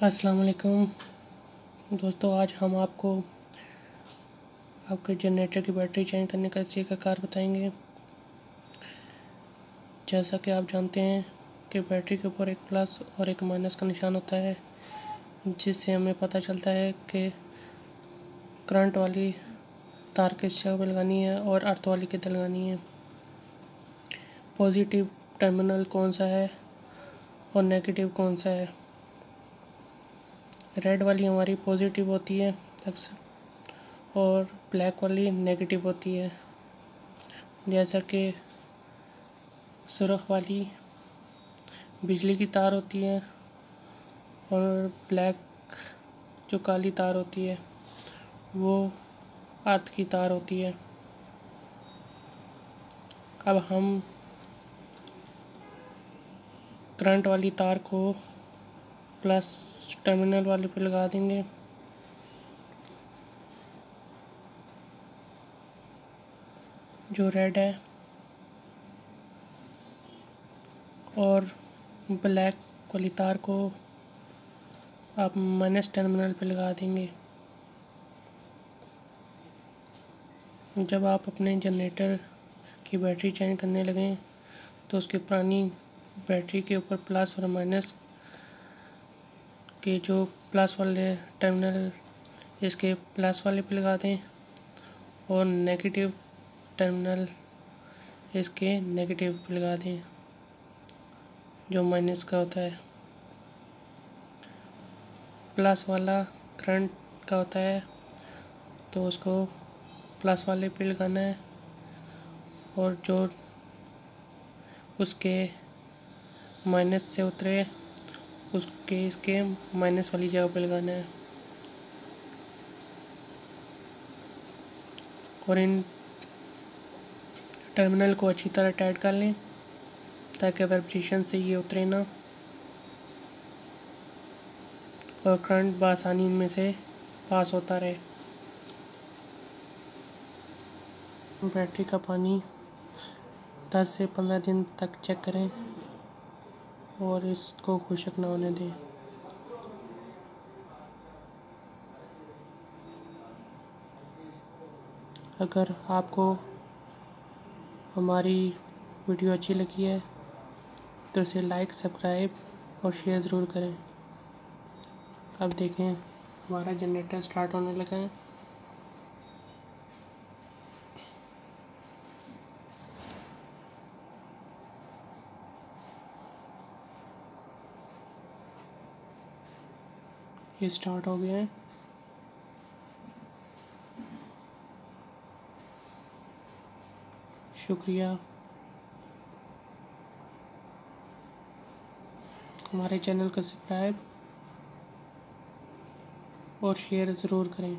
अस्सलाम वालेकुम दोस्तों, आज हम आपको आपके जनरेटर की बैटरी चेंज करने का तरीक़ाकार बताएंगे। जैसा कि आप जानते हैं कि बैटरी के ऊपर एक प्लस और एक माइनस का निशान होता है, जिससे हमें पता चलता है कि करंट वाली तार किस जगह पर लगानी है और अर्थ वाली किधर लगानी है। पॉजिटिव टर्मिनल कौन सा है और नेगेटिव कौन सा है। रेड वाली हमारी पॉजिटिव होती है अक्सर और ब्लैक वाली नेगेटिव होती है। जैसा कि सुर्ख वाली बिजली की तार होती है और ब्लैक जो काली तार होती है वो अर्थ की तार होती है। अब हम करंट वाली तार को प्लस टर्मिनल वाले पे लगा देंगे। जो रेड है, और ब्लैक वाली तार को आप माइनस टर्मिनल पे लगा देंगे। जब आप अपने जनरेटर की बैटरी चेंज करने लगें तो उसकी पुरानी बैटरी के ऊपर प्लस और माइनस के जो प्लस वाले टर्मिनल इसके प्लस वाले पे लगा दें और नेगेटिव टर्मिनल इसके नेगेटिव पे लगा दें जो माइनस का होता है। प्लस वाला करंट का होता है तो उसको प्लस वाले पे लगाना है और जो उसके माइनस से उतरे उसके इसके माइनस वाली जगह पे लगाना है। और इन टर्मिनल को अच्छी तरह टाइट कर लें ताकि वाइब्रेशन से ये उतरे ना और करंट बआसानी इनमें से पास होता रहे। बैटरी का पानी 10 से 15 दिन तक चेक करें और इसको खुशक ना होने दें। अगर आपको हमारी वीडियो अच्छी लगी है तो इसे लाइक, सब्सक्राइब और शेयर ज़रूर करें। अब देखें हमारा जनरेटर स्टार्ट होने लगा है। ये स्टार्ट हो गया है। शुक्रिया। हमारे चैनल को सब्सक्राइब और शेयर ज़रूर करें।